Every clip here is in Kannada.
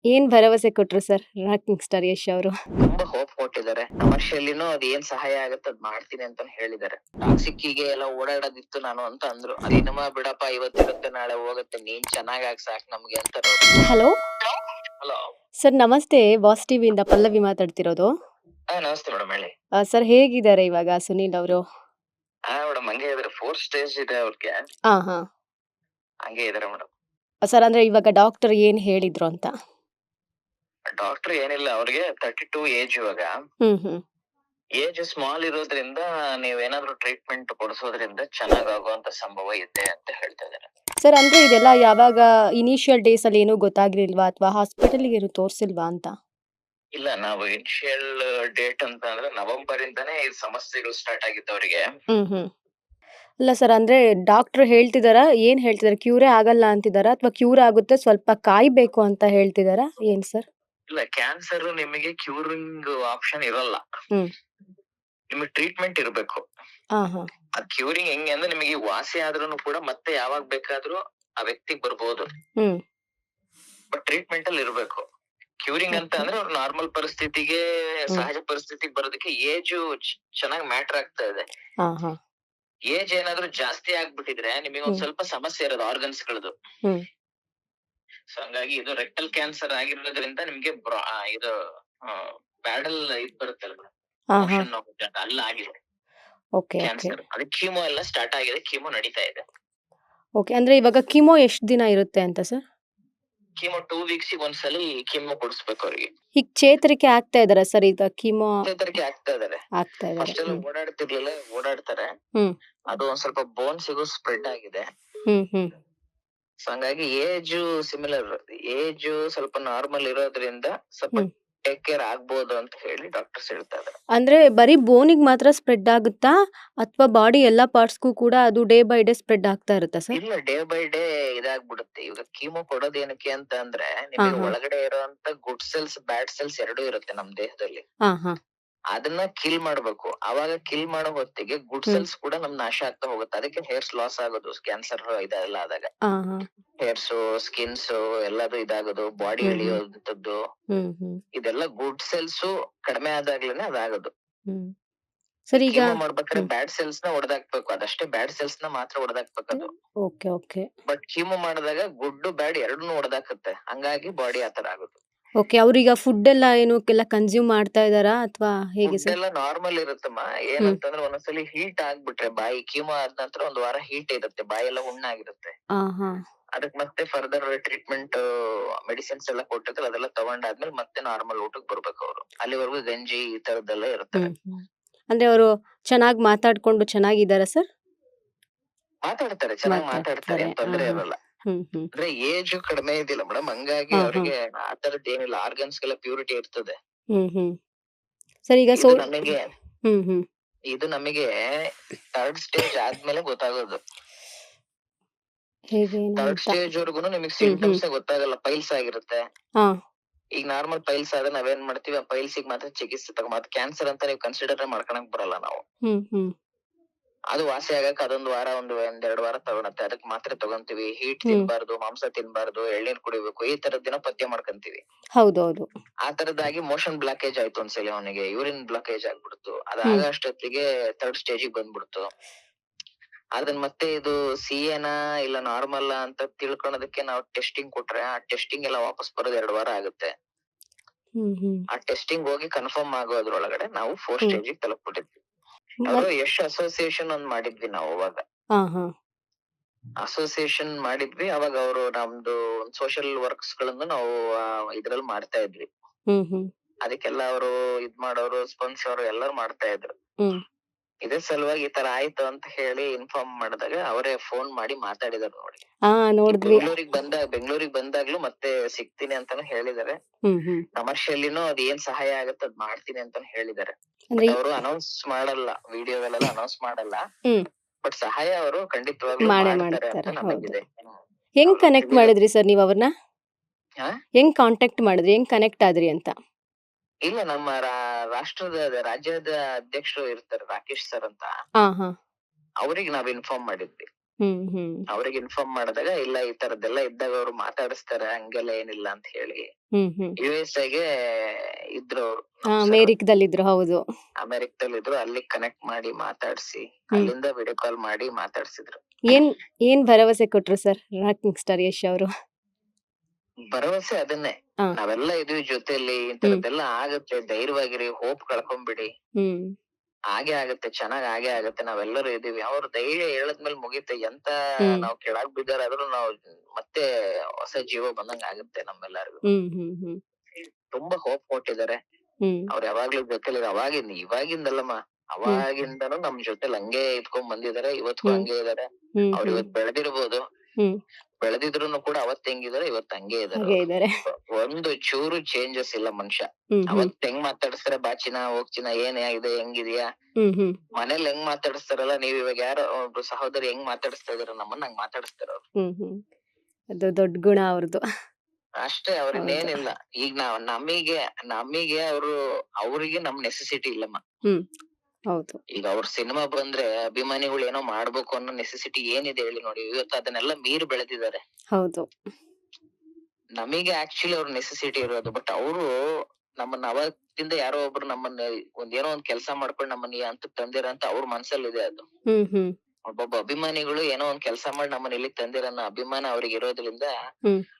ಏನ್ ಭರವಸೆ ಕೊಟ್ರು ಸರ್ ರಾಕಿಂಗ್ ಸ್ಟಾರ್ ಯಶ್ ಅವರು? ತುಂಬಾ ಹೋಪ್ ಕೊಟ್ಟಿದ್ದಾರೆ. ಕಮರ್ಷಿಯಲಿನೂ ಅದ್ ಏನ್ ಸಹಾಯ ಆಗತ್ತೆ ಅದ್ ಮಾಡ್ತೀನಿ ಅಂತ ಹೇಳಿದ್ದಾರೆ. ಟಾಕ್ಸಿಕ್ಕಿಗೆ ಎಲ್ಲ ಓಡಾಡೋದಿತ್ತು ನಾನು ಅಂತ ಅಂದ್ರು. ಅದೇನಮ್ಮ ಬಿಡಪ್ಪ ಇವತ್ತಿರುತ್ತೆ ನಾಳೆ ಹೋಗುತ್ತೆ, ನೀನ್ ಚೆನ್ನಾಗಾಗ್ ಸಾಕ್ ನಮ್ಗೆ ಅಂತಾರ ಅವ್ರು. Hello hello. ಸರ್, ನಮಸ್ತೆ. ಬಾಸ್ ಟಿವಿಯಿಂದ ಪಲ್ಲವಿ ಮಾತಾಡ್ತಿರೋದು. ನಮಸ್ತೆ ಮೇಡಮ್, ಹೇಳಿ. ಸರ್, ಹೇಗಿದ್ದಾರೆ ಇವಾಗ ಸುನೀಲ್ ಅವರು? ಮೇಡಮ್ ಹಂಗೆ ಇದಾರೆ. 4 ಸ್ಟೇಜ್ ಇದೆ ಅವ್ರಿಗೆ. ಹಾ ಹಾ ಹಂಗೆ ಇದಾರೆ ಮೇಡಮ್. ಸರ್, ಅಂದ್ರೆ ಇವಾಗ ಡಾಕ್ಟರ್ ಏನ್ ಹೇಳಿದ್ರು ಅಂತ? ಡಾಕ್ಟರ್ ಏನಿಲ್ಲ, ಅವ್ರಿಗೆ 32 ಏಜ್ ಇವಾಗ. ಏಜ್ ಸ್ಮಾಲ್ ಇರೋದ್ರಿಂದ ನೀವೇನಾದ್ರೂ ಟ್ರೀಟ್ಮೆಂಟ್ ಕೊಡಿಸೋದ್ರಿಂದ ಚೆನ್ನಾಗಾಗುವಂತ ಸಂಭವ ಇದೆ ಅಂತ ಹೇಳ್ತಾ ಇದ್ದಾರೆ. ಸರ್, ಅಂದ್ರೆ ಇದೆಲ್ಲ ಯಾವಾಗ ಇನಿಷಿಯಲ್ ಡೇಸ್ ಅಲ್ಲಿ ಏನೂ ಗೊತ್ತಾಗ್ಲಿಲ್ವಾ ಅಥವಾ ಹಾಸ್ಪಿಟಲ್ಗೆ ಏನು ತೋರಿಸಿಲ್ವಾ ಅಂತ? ಇಲ್ಲ, ನಾವು ಇನಿಷಿಯಲ್ ಡೇಟ್ ಅಂತ ಅಂದ್ರೆ ನವೆಂಬರ್ ಇಂದಾನೇ ಈ ಸಮಸ್ಯೆಗಳು ಸ್ಟಾರ್ಟ್ ಆಗಿತ್ತು ಅವರಿಗೆ. ಅಲ್ಲ ಸರ್, ಅಂದ್ರೆ ಡಾಕ್ಟರ್ ಹೇಳ್ತಿದಾರಾ? ಏನ್ ಹೇಳ್ತಿದಾರೆ? ಕ್ಯೂರೇ ಆಗಲ್ಲ ಅಂತಿದಾರಾ ಅಥವಾ ಕ್ಯೂರ್ ಆಗುತ್ತೆ, ಸ್ವಲ್ಪ ಕಾಯ್ಬೇಕು ಅಂತ ಹೇಳ್ತಿದಾರಾ? ಏನ್ ಸರ್? ಇಲ್ಲ, ಕ್ಯಾನ್ಸರ್ ನಿಮಗೆ ಕ್ಯೂರಿಂಗ್ ಆಪ್ಷನ್ ಇರಲ್ಲ. ನಿಮಗೆ ಟ್ರೀಟ್ಮೆಂಟ್ ಇರಬೇಕು. ಆ ಕ್ಯೂರಿಂಗ್ ಹೆಂಗೆ ಅಂದ್ರೆ ನಿಮಗೆ ವಾಸಿ ಆದ್ರೂ ಕೂಡ ಮತ್ತೆ ಯಾವಾಗ ಬೇಕಾದ್ರೂ ಆ ವ್ಯಕ್ತಿಗೆ ಬರ್ಬೋದು. ಬಟ್ ಟ್ರೀಟ್ಮೆಂಟ್ ಅಲ್ಲಿ ಇರಬೇಕು. ಕ್ಯೂರಿಂಗ್ ಅಂತ ಅಂದ್ರೆ ಅವ್ರ ನಾರ್ಮಲ್ ಪರಿಸ್ಥಿತಿಗೆ, ಸಹಜ ಪರಿಸ್ಥಿತಿಗೆ ಬರೋದಕ್ಕೆ ಏಜ್ ಚೆನ್ನಾಗಿ ಮ್ಯಾಟರ್ ಆಗ್ತಾ ಇದೆ. ಏಜ್ ಏನಾದ್ರೂ ಜಾಸ್ತಿ ಆಗ್ಬಿಟ್ಟಿದ್ರೆ ನಿಮಗೆ ಒಂದ್ ಸ್ವಲ್ಪ ಸಮಸ್ಯೆ ಇರೋದು ಆರ್ಗನ್ಸ್ ಗಳದು. ಸೊ ಹಂಗಾಗಿ ಇದು ರೆಕ್ಟಲ್ ಕ್ಯಾನ್ಸರ್ ಆಗಿರೋದ್ರಿಂದ ನಿಮ್ಗೆ ಇದು ಬ್ಯಾಡಲ್ ಇದ್ ಬರುತ್ತಲ್ಲ, ಅಲ್ಲ ಆಗಿದೆ ಕ್ಯಾನ್ಸರ್. ಅದಕ್ಕೆ ಕೀಮೋ ಎಲ್ಲ ಸ್ಟಾರ್ಟ್ ಆಗಿದೆ, ಕೀಮೋ ನಡೀತಾ ಇದೆ. ಅಂದ್ರೆ ಇವಾಗ ಕೀಮೋ ಎಷ್ಟು ದಿನ ಇರುತ್ತೆ ಅಂತ ಸರ್? ಕೀಮೋ 2 ವೀಕ್ಸ್ ಒಂದ್ಸಲಿ ಕೀಮೋ ಕೊಡಿಸ್ಬೇಕು ಅವ್ರಿಗೆ. ಈಗ ಚೇತರಿಕೆ ಆಗ್ತಾ ಇದಾರ ಸರ್? ಈಗ ಕೀಮೋ ಚೇತರಿಕೆ ಆಗ್ತಾ ಇದಾರೆ. ಫಸ್ಟ್ ಎಲ್ಲ ಓಡಾಡ್ತಿರ್ಲಿಲ್ಲ, ಓಡಾಡ್ತಾರೆ. ಅದು ಒಂದ್ ಸ್ವಲ್ಪ ಬೋನ್ಸಿಗೂ ಸ್ಪ್ರೆಡ್ ಆಗಿದೆ. ಸೊ ಹಂಗಾಗಿ ಏಜ್ ಸಿಮಿಲರ್, ಏಜ್ ಸ್ವಲ್ಪ ನಾರ್ಮಲ್ ಇರೋದ್ರಿಂದ ಸ್ವಲ್ಪ ಟೇಕ್ ಕೇರ್ ಆಗ್ಬೋದು ಅಂತ ಹೇಳಿ ಡಾಕ್ಟರ್ಸ್ ಹೇಳ್ತಾ ಇದ್ದಾರೆ. ಅಂದ್ರೆ ಬರೀ ಬೋನಿಗೆ ಮಾತ್ರ ಸ್ಪ್ರೆಡ್ ಆಗುತ್ತಾ ಅಥವಾ ಬಾಡಿ ಎಲ್ಲಾ ಪಾರ್ಟ್ಸ್ಗೂ ಕೂಡ ಅದು ಡೇ ಬೈ ಡೇ ಸ್ಪ್ರೆಡ್ ಆಗ್ತಾ ಇರುತ್ತಾ ಸರ್? ಇಲ್ಲ, ಡೇ ಬೈ ಡೇ ಇದಾಗ್ಬಿಡುತ್ತೆ. ಇವಾಗ ಕೀಮೋ ಕೊಡೋದ್ ಏನಕ್ಕೆ ಅಂತ ಅಂದ್ರೆ ನಿಮಗೆ ಒಳಗಡೆ ಇರುವಂತ ಗುಡ್ ಸೆಲ್ಸ್, ಬ್ಯಾಡ್ ಸೆಲ್ಸ್ ಎರಡೂ ಇರುತ್ತೆ ನಮ್ ದೇಹದಲ್ಲಿ. ಅದನ್ನ ಕಿಲ್ ಮಾಡ್ಬೇಕು. ಅವಾಗ ಕಿಲ್ ಮಾಡೋ ಹೊತ್ತಿಗೆ ಗುಡ್ ಸೆಲ್ಸ್ ಕೂಡ ನಮ್ ನಾಶ ಆಗ್ತಾ ಹೋಗುತ್ತೆ. ಅದಕ್ಕೆ ಹೇರ್ಸ್ ಲಾಸ್ ಆಗೋದು, ಕ್ಯಾನ್ಸರ್ ಇದೆಲ್ಲ ಆದಾಗ ಹೇರ್ಸ್, ಸ್ಕಿನ್ಸ್ ಎಲ್ಲದು ಇದಾಗೋದು, ಬಾಡಿ ಇಳಿಯೋದಂತದ್ದು, ಇದೆಲ್ಲ ಗುಡ್ ಸೆಲ್ಸ್ ಕಡಿಮೆ ಆದಾಗ್ಲೇನೆ ಅದಾಗೋದು. ಸರಿ, ಈಗ ಕೀಮೋ ಮಾಡ್ಬೇಕಾದ್ರೆ ಬ್ಯಾಡ್ ಸೆಲ್ಸ್ ನ ಹೊಡೆದಾಕ್ಬೇಕು, ಅದಷ್ಟೇ ಬ್ಯಾಡ್ ಸೆಲ್ಸ್ ನ ಮಾತ್ರ ಹೊಡೆದಾಕ್ಬೇಕದು. ಬಟ್ ಕೀಮೋ ಮಾಡಿದಾಗ ಗುಡ್ ಬ್ಯಾಡ್ ಎರಡನ್ನೂ ಹೊಡೆದಾಕತ್ತೆ, ಹಂಗಾಗಿ ಬಾಡಿ ಆತರ ಆಗೋದು. ಅವ್ರೀಗ ಫುಡ್ ಎಲ್ಲ ಏನು ಕನ್ಸ್ಯೂಮ್ ಮಾಡ್ತಾ ಇದಾರಾ ಅಥವಾ ಹೇಗೆ ಫುಡ್ ಸರ್? ಎಲ್ಲ ನಾರ್ಮಲ್ ಇರುತ್ತಮ್ಮ. ಏನಂತಂದ್ರೆ ಒಂದೊಂದ್ಸಲಿ ಹೀಟ್ ಆಗ್ಬಿಟ್ರೆ ಬಾಯಿ, ಕೀಮೋ ಆದ ನಂತರ ಒಂದ್ ವಾರ ಹೀಟ್ ಇರುತ್ತೆ, ಬಾಯಿ ಎಲ್ಲ ಹುಣ್ಣಾಗಿರುತ್ತೆ. ಅದಕ್ಕೆ ಮತ್ತೆ ಫರ್ದರ್ ಟ್ರೀಟ್ಮೆಂಟ್ ಮೆಡಿಸಿನ್ಸ್ ಎಲ್ಲ ಕೊಟ್ಟಿರ್ತಾರೆ, ಅದೆಲ್ಲ ತಗೊಂಡಾದ್ಮೇಲೆ ಮತ್ತೆ ನಾರ್ಮಲ್ ಊಟಕ್ಕೆ ಬರ್ಬೇಕು ಅವರು. ಅಲ್ಲಿವರೆಗೂ ಗಂಜಿ ಈ ತರದ್ದೆಲ್ಲ ಇರುತ್ತೆ. ಅಂದ್ರೆ ಅವರು ಚೆನ್ನಾಗಿ ಮಾತಾಡ್ಕೊಂಡು ಚೆನ್ನಾಗಿದ್ದಾರಾ ಸರ್? ಮಾತಾಡ್ತಾರೆ, ಚೆನ್ನಾಗಿ ಮಾತಾಡ್ತಾರೆ, ಏನ್ ತೊಂದ್ರೆ ಇರಲ್ಲ. ಅಂದ್ರೆ ಏಜ್ ಕಡಿಮೆ ಇದಿಲ್ಲ ಮೇಡಮ್, ಹಂಗಾಗಿ ಅವ್ರಿಗೆ ಆ ತರದ್ ಏನಿಲ್ಲ, ಆರ್ಗನ್ಸ್ ಗೆಲ್ಲ ಪ್ಯೂರಿಟಿ ಇರ್ತದೆ. ಸರ್, ಈಗ ಇದು ನಮಗೆ 3rd ಸ್ಟೇಜ್ ಆದ್ಮೇಲೆ ಗೊತ್ತಾಗೋದು. 3rd ಸ್ಟೇಜ್ ವರ್ಗುನು ನಿಮಗೆ ಸಿಂಪ್ಟಮ್ಸ್ ಗೊತ್ತಾಗಲ್ಲ, ಪೈಲ್ಸ್ ಆಗಿರುತ್ತೆ. ಈಗ ನಾರ್ಮಲ್ ಪೈಲ್ಸ್ ಆದ್ರೆ ನಾವೇನ್ ಮಾಡ್ತೀವಿ, ಆ ಪೈಲ್ಸ್ ಮಾತ್ರ ಚಿಕಿತ್ಸೆ ತಗೊಂಡ್ ಕ್ಯಾನ್ಸರ್ ಅಂತ ನೀವು ಕನ್ಸಿಡರ್ ಮಾಡ್ಕೊಳಕ್ ಬರಲ್ಲ ನಾವು. ಅದು ವಾಸಿ ಆಗಕ್ ಅದೊಂದು ವಾರ, ಒಂದೆರಡು ವಾರ ತಗೊಳತ್ತೆ. ಅದಕ್ಕೆ ಮಾತ್ರೆ ತಗೊಂತೀವಿ. ಹೀಟ್ ತಿನ್ಬಾರ್ದು, ಮಾಂಸ ತಿನ್ಬಾರ್ದು, ಎಳ್ನೀರ್ ಕುಡಿಬೇಕು, ಈ ತರದ್ ದಿನ ಪಥ್ಯ ಮಾಡ್ಕೊಂತೀವಿ. ಹೌದೌದು. ಆ ತರದಾಗಿ ಮೋಷನ್ ಬ್ಲಾಕೇಜ್ ಆಯ್ತು ಒಂದ್ಸಲಿ, ಅವನಿಗೆ ಯೂರಿನ್ ಬ್ಲಾಕೇಜ್ ಆಗ್ಬಿಡ್ತು. ಅದಾಗ ಅಷ್ಟೊತ್ತಿಗೆ 3rd ಸ್ಟೇಜಿಗೆ ಬಂದ್ಬಿಡ್ತು. ಅದನ್ನ ಮತ್ತೆ ಇದು CA ಇಲ್ಲ ನಾರ್ಮಲ್ ಅಂತ ತಿಳ್ಕೊಳೋದಕ್ಕೆ ನಾವು ಟೆಸ್ಟಿಂಗ್ ಕೊಟ್ರೆ, ಆ ಟೆಸ್ಟಿಂಗ್ ಎಲ್ಲ ವಾಪಸ್ ಬರೋದು 2 ವಾರ ಆಗುತ್ತೆ. ಆ ಟೆಸ್ಟಿಂಗ್ ಹೋಗಿ ಕನ್ಫರ್ಮ್ ಆಗೋದ್ರೊಳಗಡೆ ನಾವು 4th ಸ್ಟೇಜಿಗೆ ತಲುಪ್ಬಿಟ್ಟಿದ್ವಿ. ಅವರು ಯಶ್ ಅಸೋಸಿಯೇಷನ್ ಒಂದ್ ಮಾಡಿದ್ವಿ ನಾವು ಅವಾಗ. ಅಸೋಸಿಯೇಷನ್ ಮಾಡಿದ್ವಿ ಅವಾಗ. ಅವರು ನಮ್ದು ಸೋಷಿಯಲ್ ವರ್ಕ್ಸ್ ಗಳನ್ನು ನಾವು ಇದ್ರಲ್ಲಿ ಮಾಡ್ತಾ ಇದ್ವಿ. ಅದಕ್ಕೆಲ್ಲ ಅವರು ಇದ್ ಮಾಡೋರು, ಸ್ಪಾನ್ಸರ್ ಎಲ್ಲರೂ ಮಾಡ್ತಾ ಇದ್ರು. ಇದೇ ಸಲುವಾಗಿ ಈ ತರ ಆಯ್ತು ಅಂತ ಹೇಳಿ ಇನ್ಫಾರ್ಮ್ ಮಾಡಿದಾಗ ಅವರೇ ಫೋನ್ ಮಾಡಿ ಮಾತಾಡಿದಾರೆ ನೋಡಿ. ಬೆಂಗಳೂರಿಗೆ ಬಂದಾಗ್ಲೂ ಮತ್ತೆ ಸಿಗ್ತೀನಿ ಅಂತಾನು ಹೇಳಿದಾರೆ. ಕಮರ್ಷಿಯಲಿನೂ ಅದ್ ಏನ್ ಸಹಾಯ ಆಗತ್ತೆ ಅದ್ ಮಾಡ್ತೀನಿ ಅಂತಾನು ಹೇಳಿದಾರೆ. ಅವರು ಅನೌನ್ಸ್ ಮಾಡಲ್ಲ, ವಿಡಿಯೋಗಳೆಲ್ಲ ಅನೌನ್ಸ್ ಮಾಡಲ್ಲ. ಬಟ್ ಸಹಾಯ ಅವರು ಖಂಡಿತವಾಗ್ಲೂ ಮಾಡ್ತಾರೆ ಅಂತ ನಮಗಿದೆ. ಹೆಂಗ್ ಕನೆಕ್ಟ್ ಮಾಡಿದ್ರಿ ಸರ್ ನೀವ್ ಅವ್ರನ್ನ? ಹೆಂಗ್ ಕಾಂಟ್ಯಾಕ್ಟ್ ಮಾಡಿದ್ರಿ, ಹೆಂಗ್ ಕನೆಕ್ಟ್ ಆದ್ರಿ ಅಂತ? ಇಲ್ಲ, ನಮ್ಮ ರಾಜ್ಯದ ಅಧ್ಯಕ್ಷರು ಇರ್ತಾರೆ, ರಾಕೇಶ್ ಸರ್ ಅಂತ. ಅವ್ರಿಗೆ ನಾವ್ ಇನ್ಫಾರ್ಮ್ ಮಾಡಿದ್ವಿ. ಅವ್ರಿಗೆ ಇನ್ಫಾರ್ಮ್ ಮಾಡಿದಾಗ ಇಲ್ಲ ಈ ತರದ್ದೆಲ್ಲ ಇದ್ದಾಗ ಅವ್ರು ಮಾತಾಡಿಸ್ತಾರೆ, ಹಂಗೆಲ್ಲ ಏನಿಲ್ಲ ಅಂತ ಹೇಳಿ USA ಗೆ ಇದ್ರು ಅವ್ರು ನಮ್ ಸರ್. ಅಮೇರಿಕದಲ್ಲಿದ್ರು. ಹೌದು. ಅಮೆರಿಕದಲ್ಲಿದ್ರು, ಅಲ್ಲಿ ಕನೆಕ್ಟ್ ಮಾಡಿ ಮಾತಾಡ್ಸಿ, ಅಲ್ಲಿಂದ ವಿಡಿಯೋ ಕಾಲ್ ಮಾಡಿ ಮಾತಾಡ್ಸಿದ್ರು. ಏನ್ ಭರವಸೆ ಕೊಟ್ರು ಸರ್ ರಾಕಿಂಗ್ ಸ್ಟಾರ್ ಯಶ್ ಅವರು? ಭರವಸೆ ಅದನ್ನೇ, ನಾವೆಲ್ಲ ಇದೀವಿ ಜೊತೆಲಿ, ಇಂತರದ್ದೆಲ್ಲ ಆಗತ್ತೆ, ಧೈರ್ಯವಾಗಿರಿ, ಹೋಪ್ ಕಳ್ಕೊಂಬಿಡಿ, ಹಾಗೆ ಆಗತ್ತೆ, ಚೆನ್ನಾಗ್ ಹಾಗೆ ಆಗತ್ತೆ, ನಾವೆಲ್ಲರೂ ಇದೀವಿ. ಅವ್ರ ಧೈರ್ಯ ಹೇಳದ್ಮೇಲೆ ಮುಗೀತೆ. ಎಂತ ನಾವ್ ಕೆಳಗ್ ಬಿದ್ದಾರಾದ್ರೂ ನಾವ್ ಮತ್ತೆ ಹೊಸ ಜೀವ ಬಂದಂಗ ಆಗತ್ತೆ ನಮ್ಮೆಲ್ಲರಿಗೂ. ತುಂಬಾ ಹೋಪ್ ಕೊಟ್ಟಿದ್ದಾರೆ. ಅವ್ರು ಯಾವಾಗ್ಲೂ ಜೊತೆಲಿ, ಇವಾಗಿಂದಲ್ಲಮ್ಮ, ಅವಾಗಿಂದನು ನಮ್ ಜೊತೆಲಿ ಹಂಗೆ ಇದ್ಕೊಂಡ್ ಬಂದಿದ್ದಾರೆ, ಇವತ್ತಿಗೂ ಹಂಗೆ ಇದಾರೆ. ಅವ್ರು ಇವತ್ ಬೆಳೆದಿರ್ಬೋದು, ಬೆಳೆದಿದ್ರು ಕೂಡ ಅವತ್ ಹೆಂಗಿದಾರೆ ಇವತ್ ಹಂಗೆ ಇದಾರೆ. ಒಂದು ಚೂರು ಚೇಂಜಸ್ ಇಲ್ಲ ಮನುಷ್ಯ. ಅವತ್ ಹೆಂಗ್ ಮಾತಾಡಿಸ್ತಾರೆ, ಬಾಚಿನ ಹೋಗ್ಚಿನ, ಏನ್ ಇದೆ, ಹೆಂಗಿದ್ಯಾ, ಮನೇಲಿ ಹೆಂಗ್ ಮಾತಾಡಿಸ್ತಾರಲ್ಲ, ನೀವ್ ಇವಾಗ ಯಾರೋ ಒಬ್ರು ಸಹೋದರಿ ಹೆಂಗ್ ಮಾತಾಡಿಸ್ತಾ ಇದೀರ ನಮ್ಮನ್ನ, ಹಂಗ್ ಮಾತಾಡಿಸ್ತಾರ ಅವ್ರು. ಅದು ದೊಡ್ಡ ಗುಣ ಅವ್ರದ್ದು. ಅಷ್ಟೇ, ಅವ್ರಿನ್ನೇನಿಲ್ಲ. ಈಗ ನಮಿಗೆ ಅವ್ರಿಗೆ ನಮ್ ನೆಸೆಸಿಟಿ ಇಲ್ಲಮ್ಮ. ಹೌದು. ಈಗ ಅವ್ರ ಸಿನಿಮಾ ಬಂದ್ರೆ ಅಭಿಮಾನಿಗಳು ಏನೋ ಮಾಡ್ಬೇಕು ಅನ್ನೋ ನೆಸೆಸಿಟಿ ಏನಿದೆ ಹೇಳಿ ನೋಡಿ. ಇವತ್ತು ಅದನ್ನೆಲ್ಲ ಮೀರಿ ಬೆಳೆದಿದ್ದಾರೆ. ಹೌದು. ನಮಗೆ ಆಕ್ಚುಲಿ ಅವ್ರ ನೆಸೆಸಿಟಿ ಇರೋದು, ಬಟ್ ಅವರು ನಮ್ಮನ್ನ ಅವತ್ತಿಂದ ಯಾರೋ ಒಬ್ರು ನಮ್ಮನ್ನ ಏನೋ ಒಂದ್ ಕೆಲಸ ಮಾಡ್ಕೊಂಡು ನಮ್ಮನ್ನ ಅಂತ ತಂದಿರ ಅಂತ ಅವ್ರ ಮನ್ಸಲ್ಲಿ ಇದೆ ಅದು. ಒಬ್ಬೊಬ್ಬ ಅಭಿಮಾನಿಗಳು ಏನೋ ಒಂದ್ ಕೆಲಸ ಮಾಡಿ ನಮ್ಮನ್ನ ಇಲ್ಲಿ ತಂದಿರನ್ನ ಅಭಿಮಾನ ಅವ್ರಿಗೆ ಇರೋದ್ರಿಂದ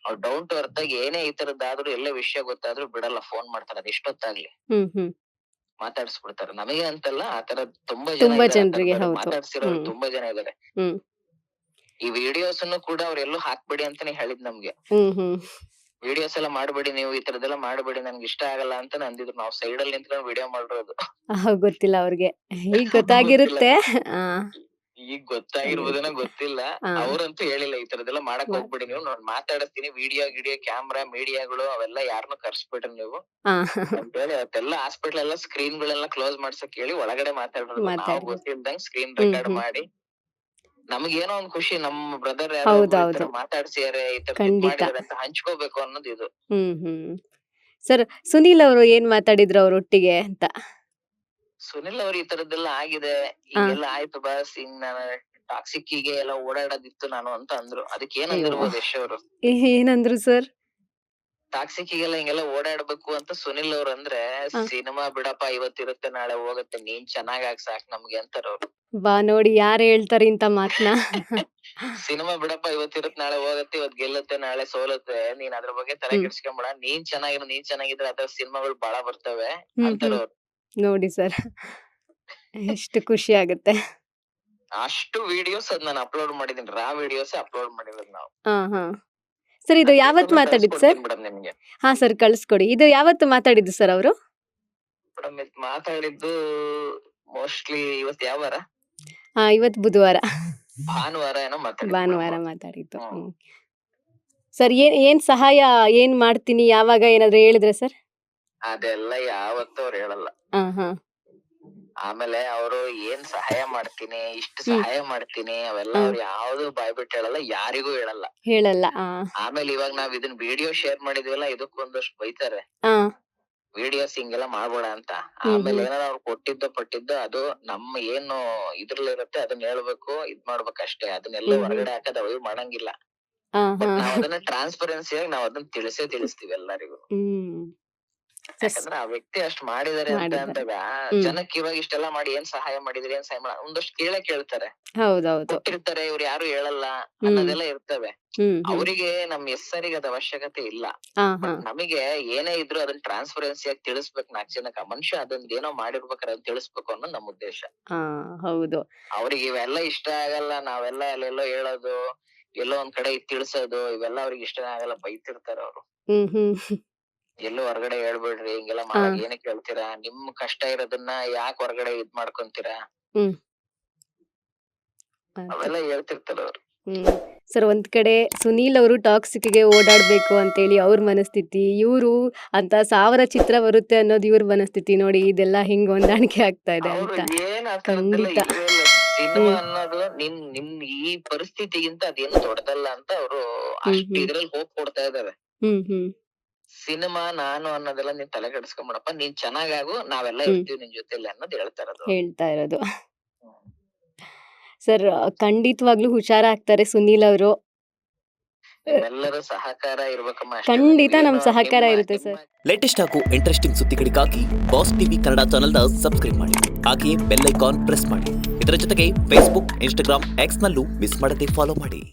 ಅವ್ರು ಡೌನ್ ಟು ಅರ್ತ್ ಆಗಿ ಏನೇ ಈ ತರದ್ದಾದ್ರೂ ಎಲ್ಲ ವಿಷಯ ಗೊತ್ತಾದ್ರೂ ಬಿಡಲ್ಲ, ಫೋನ್ ಮಾಡ್ತಾರೆ, ಅದ್ ಎಷ್ಟೊತ್ತಾಗ್ಲಿ ಮಾತಾಡ್ಸ್ಬಿಡ್ತಾರೆ. ನಮಗೆ ಅಂತಲ್ಲ, ಆತರ ತುಂಬಾ ಜನರಿಗೆ ಮಾತಾಡ್ಸಿರೋರು ತುಂಬಾ ಜನ ಇದಾರೆ. ಈ ವಿಡಿಯೋಸ್ ಕೂಡ ಅವ್ರೆಲ್ಲೂ ಹಾಕ್ಬೇಡಿ ಅಂತಾನೆ ಹೇಳಿದ್ ನಮ್ಗೆ. ವಿಡಿಯೋಸ್ ಎಲ್ಲ ಮಾಡ್ಬೇಡಿ, ನೀವು ಈ ತರದೆಲ್ಲ ಮಾಡ್ಬೇಡಿ, ನನ್ಗೆ ಇಷ್ಟ ಆಗಲ್ಲ ಅಂತ ಅಂದಿದ್ರು. ನಾವು ಸೈಡ್ ಅಲ್ಲಿ ನಿಂತ್ಕೊಂಡು ವಿಡಿಯೋ ಮಾಡಿರೋದು. ಗೊತ್ತಿಲ್ಲ ಅವ್ರಿಗೆ, ಈಗ ಗೊತ್ತಾಗಿರುತ್ತೆ. ಈಗ ಗೊತ್ತಾಗಿರ್ಬೋದೇನೋ ಗೊತ್ತಿಲ್ಲ. ಅವ್ರಂತೂ ಹೇಳಿಲ್ಲ ಈ ತರದೆಲ್ಲ ಮಾಡಕ್ ಹೋಗ್ಬಿಡಿ ನೀವು, ನಾನ್ ಮಾತಾಡಿಸ್ತೀನಿ, ವಿಡಿಯೋ ಕ್ಯಾಮ್ರಾ ಮೀಡಿಯಾಗಳು ಅವೆಲ್ಲ ಯಾರನ್ನು ಕರ್ಸ್ಬಿಟ್ರಿ ನೀವು ಅಂತ ಹೇಳಿ. ಅವತ್ತೆಲ್ಲ ಹಾಸ್ಪಿಟಲ್ ಎಲ್ಲ ಸ್ಕ್ರೀನ್ ಗಳೆಲ್ಲ ಕ್ಲೋಸ್ ಮಾಡ್ಸಕ್ ಹೇಳಿ ಒಳಗಡೆ ಮಾತಾಡೋದು. ನಾವು ಗೊತ್ತಿಲ್ದಂಗ್ ಸ್ಕ್ರೀನ್ ರೆಕಾರ್ಡ್ ಮಾಡಿ, ನಮ್ಗೇನೋ ಒಂದ್ ಖುಷಿ, ನಮ್ ಬ್ರದರ್ ಯಾರು ಮಾತಾಡ್ಸಿದಾರೆ, ಈ ತರ ಮಾಡಿದಾರೆ ಅಂತ ಹಂಚ್ಕೋಬೇಕು ಅನ್ನೋದು ಇದು. ಸರ್, ಸುನೀಲ್ ಅವರು ಏನ್ ಮಾತಾಡಿದ್ರು ಅವ್ರೊಟ್ಟಿಗೆ ಅಂತ? ಸುನಿಲ್ ಅವ್ರು ಈ ತರದ್ದೆಲ್ಲ ಆಗಿದೆ, ಹಿಂಗೆಲ್ಲ ಆಯ್ತು ಬಾಸ್, ಹಿಂಗ್ ನಾನು ಟಾಕ್ಸಿಕ್ ಗೆ ಎಲ್ಲ ಓಡಾಡೋದಿತ್ತು ನಾನು ಅಂತ ಅಂದ್ರು. ಅದಕ್ಕೆ ಏನಂದಿರ್ಬೋದು ಯಶ್ ಅವರು? ಏನಂದ್ರು ಸರ್? ಟಾಕ್ಸಿಕ್ ಗೆಲ್ಲ ಹಿಂಗೆಲ್ಲ ಓಡಾಡ್ಬೇಕು ಅಂತ ಸುನಿಲ್ ಅವ್ರು ಅಂದ್ರೆ, ಸಿನಿಮಾ ಬಿಡಪ್ಪ, ಇವತ್ತಿರುತ್ತೆ ನಾಳೆ ಹೋಗುತ್ತೆ, ನೀನ್ ಚೆನ್ನಾಗ್ ಸಾಕ್ ನಮ್ಗೆ ಅಂತಾರ ಅವ್ರು. ಬಾ ನೋಡಿ, ಯಾರು ಹೇಳ್ತಾರೆ ಇಂತ ಮಾತನ್ನ. ಸಿನಿಮಾ ಬಿಡಪ್ಪ, ಇವತ್ತಿರುತ್ತೆ ನಾಳೆ ಹೋಗುತ್ತೆ, ಇವತ್ ಗೆಲ್ಲುತ್ತೆ ನಾಳೆ ಸೋಲುತ್ತೆ, ನೀನ್ ಅದ್ರ ಬಗ್ಗೆ ತಲೆ ಕೆಡ್ಸ್ಕೊಂಬೇಡ, ನೀನ್ ಚೆನ್ನಾಗಿದ್ರೆ ಅದ್ರ ಸಿನಿಮಾಗಳು ಬಾಳ ಬರ್ತವೆ ಅಂತಾರ ಅವ್ರು. ನೋಡಿ ಸರ್, ಎಷ್ಟು ಖುಷಿ ಆಗುತ್ತೆ. ಅಷ್ಟು ವಿಡಿಯೋಸ್ ಅದ್ ನಾನು ಅಪ್ಲೋಡ್ ಮಾಡಿದೀನಿ, ರಾ ವಿಡಿಯೋಸ್ ಅಪ್ಲೋಡ್ ಮಾಡಿರೋದು ನಾವು. ಸರ್, ಇದು ಯಾವತ್ತು ಮಾತಾಡಿದ್ದು ಸರ್? ನಿಮ್ಗೆ ಸರ್ ಕಳ್ಸ್ಕೊಡಿ. ಇದು ಯಾವತ್ತು ಮಾತಾಡಿದ್ದು ಸರ್ ಅವರು? ಮೇಡಮ್ ಇದು ಮಾತಾಡಿದ್ದು ಮೋಸ್ಟ್ಲಿ ಇವತ್ತು ಯಾವ ವಾರ? ಇವತ್ತು ಬುಧವಾರ, ಭಾನುವಾರ ಏನೋ ಭಾನುವಾರ ಮಾತಾಡಿದ್ದು. ಸರ್, ಏನ್ ಸಹಾಯ ಏನ್ ಮಾಡ್ತೀನಿ, ಯಾವಾಗ ಏನಾದ್ರು ಹೇಳಿದ್ರೆ ಸರ್? ಅದೆಲ್ಲ ಯಾವತ್ತೂ ಅವ್ರು ಹೇಳಲ್ಲ. ಆಮೇಲೆ ಅವರು ಏನ್ ಸಹಾಯ ಮಾಡ್ತೀನಿ, ಇಷ್ಟು ಸಹಾಯ ಮಾಡ್ತೀನಿ, ಅವೆಲ್ಲ ಅವ್ರು ಯಾವ್ದು ಬಾಯ್ ಬಿಟ್ಟು ಹೇಳಲ್ಲ, ಯಾರಿಗೂ ಹೇಳಲ್ಲ. ಆಮೇಲೆ ಇವಾಗ ನಾವ್ ಇದನ್ ವಿಡಿಯೋ ಶೇರ್ ಮಾಡಿದ್ವಲ್ಲ, ಇದಕ್ಕೊಂದಷ್ಟು ಬೈತಾರೆ, ವಿಡಿಯೋಸ್ ಹಿಂಗೆಲ್ಲ ಮಾಡ್ಬೇಡ ಅಂತ. ಆಮೇಲೆ ಏನಾರ ಅವ್ರು ಕೊಟ್ಟಿದ್ದು ಅದು ನಮ್ಮ ಏನು ಇದ್ರಲ್ಲಿರುತ್ತೆ ಅದನ್ನ ಹೇಳ್ಬೇಕು, ಇದ್ ಮಾಡ್ಬೇಕಷ್ಟೇ. ಅದನ್ನೆಲ್ಲ ಹೊರಗಡೆ ಹಾಕದ್ ಅವ್ ಮಾಡಂಗಿಲ್ಲ. ನಾವ್ ಅದನ್ನ ಟ್ರಾನ್ಸ್ಪರೆನ್ಸಿಯಾಗಿ ನಾವ್ ಅದನ್ನ ತಿಳಿಸ್ತೀವಿ ಎಲ್ಲರಿಗೂ. ಯಾಕಂದ್ರೆ ಆ ವ್ಯಕ್ತಿ ಅಷ್ಟ್ ಮಾಡಿದಾರೆ ಅಂತ ಅಂದಾಗ ಜನಕ್ಕೆ ಇವಾಗ ಇಷ್ಟೆಲ್ಲ ಮಾಡಿ ಏನ್ ಸಹಾಯ ಮಾಡಿದ್ರಿ, ಏನ್ ಸಹಾಯ ಒಂದಷ್ಟು ಕೇಳ್ತಾರೆ, ಕೊಟ್ಟಿರ್ತಾರೆ, ಇವ್ರು ಯಾರು ಹೇಳಲ್ಲ ಅನ್ನೋದೆಲ್ಲ ಇರ್ತವೆ. ಅವರಿಗೆ ನಮ್ ಹೆಸರಿಗೆ ಅದ ಅವಶ್ಯಕತೆ ಇಲ್ಲ. ನಮಗೆ ಏನೇ ಇದ್ರು ಅದನ್ನ ಟ್ರಾನ್ಸ್ಪರೆನ್ಸಿಯಾಗಿ ತಿಳಿಸ್ಬೇಕು 4 ಜನಕ್ಕೆ. ಆ ಮನುಷ್ಯ ಅದನ್ನ ಏನೋ ಮಾಡಿರ್ಬೇಕಾದ್ರೆ ಅದನ್ನ ತಿಳಿಸ್ಬೇಕು ಅನ್ನೋದು ನಮ್ ಉದ್ದೇಶ. ಹೌದು. ಅವ್ರಿಗೆ ಇವೆಲ್ಲ ಇಷ್ಟ ಆಗಲ್ಲ, ನಾವೆಲ್ಲ ಅಲ್ಲೆಲ್ಲೋ ಹೇಳೋದು, ಎಲ್ಲೋ ಒಂದ್ ಕಡೆ ತಿಳಿಸೋದು, ಇವೆಲ್ಲ ಅವ್ರಿಗೆ ಇಷ್ಟ ಆಗಲ್ಲ, ಬೈತಿರ್ತಾರ ಅವ್ರು. ಎಲ್ಲೂ ಹೊರಗಡೆ ಹೇಳ್ಬೇಡ್ರಿ, ಹಿಂಗೆಲ್ಲ ಮಾಡಕ್ ಏನಕ್ಕೆ ಹೇಳ್ತೀರಾ, ನಿಮ್ ಕಷ್ಟ ಇರೋದನ್ನ ಯಾಕೆ ಹೊರಗಡೆ ಇದ್ ಮಾಡ್ಕೊಂತೀರಾ, ಅವೆಲ್ಲ ಹೇಳ್ತಿರ್ತಾರ ಅವ್ರು. ಸರ್, ಒಂದ್ ಕಡೆ ಸುನೀಲ್ ಅವರು ಟಾಕ್ಸಿಕ್ ಗೆ ಓಡಾಡ್ಬೇಕು ಅಂತೇಳಿ ಅವ್ರ ಮನಸ್ಥಿತಿ, ಇವರು ಅಂತ 1000 ಚಿತ್ರ ಬರುತ್ತೆ ಅನ್ನೋದು ಇವ್ರ ಮನಸ್ಥಿತಿ ನೋಡಿ, ಇದೆಲ್ಲ ಹಿಂಗ್ ಹೊಂದಾಣಿಕೆ ಆಗ್ತಾ ಇದೆ ಅಂತ. ಖಂಡಿತ ಸಿನಿಮಾ ಅನ್ನೋದು ನಿಮ್ ಈ ಪರಿಸ್ಥಿತಿಗಿಂತ ಅದೇನು ದೊಡ್ಡದಲ್ಲ ಅಂತ ಅವರು ಅಷ್ಟು ಇದ್ರಲ್ಲಿ ಹೋಗ್ ಕೊಡ್ತಾ ಇದಾರೆ. ಸಿನಿಮಾ ನಾನು ಅನ್ನೋದೆಲ್ಲ ನೀನ್ ತಲೆ ಕೆಡಿಸ್ಕೊಂಬಿಡಪ್ಪ, ನೀನ್ ಚೆನ್ನಾಗಾಗು, ನಾವೆಲ್ಲ ಇರ್ತೀವಿ ನಿನ್ ಜೊತೆಲಿ ಅನ್ನೋದು ಹೇಳ್ತಾ ಇರೋದು. ಸರ್, ಖಂಡಿತವಾಗ್ಲೂ ಹುಷಾರಾಗ್ತಾರೆ ಸುನೀಲ್ ಅವರು. ನಿಮ್ಮೆಲ್ಲರ ಸಹಕಾರ ಇರ್ಬೇಕಮ್ಮ ಅಷ್ಟೇ. ಖಂಡಿತ ನಮ್ ಏನು ಸಹಕಾರ ನಿಮ್ಮ- ಇರುತ್ತೆ ನಿಮ್ಮ- ಸರ್. ಲೇಟೆಸ್ಟ್ ಹಾಗೂ ಇಂಟ್ರೆಸ್ಟಿಂಗ್ ಸುದ್ದಿಗಳಿಗಾಗಿ ಬಾಸ್ ಟಿವಿ ಕನ್ನಡ ಚಾನೆಲ್ನ ಸಬ್ಸ್ಕ್ರೈಬ್ ಮಾಡಿ. ಹಾಗೆಯೇ ಬೆಲ್ ಐಕಾನ್ ಪ್ರೆಸ್ ಮಾಡಿ. ಇದರ ಜೊತೆಗೆ ಫೇಸ್ಬುಕ್, ಇನ್ಸ್ಟಾಗ್ರಾಮ್, ಎಕ್ಸ್ನಲ್ಲೂ ಮಿಸ್ ಮಾಡದೆ ಫಾಲೋ ಮಾಡಿ.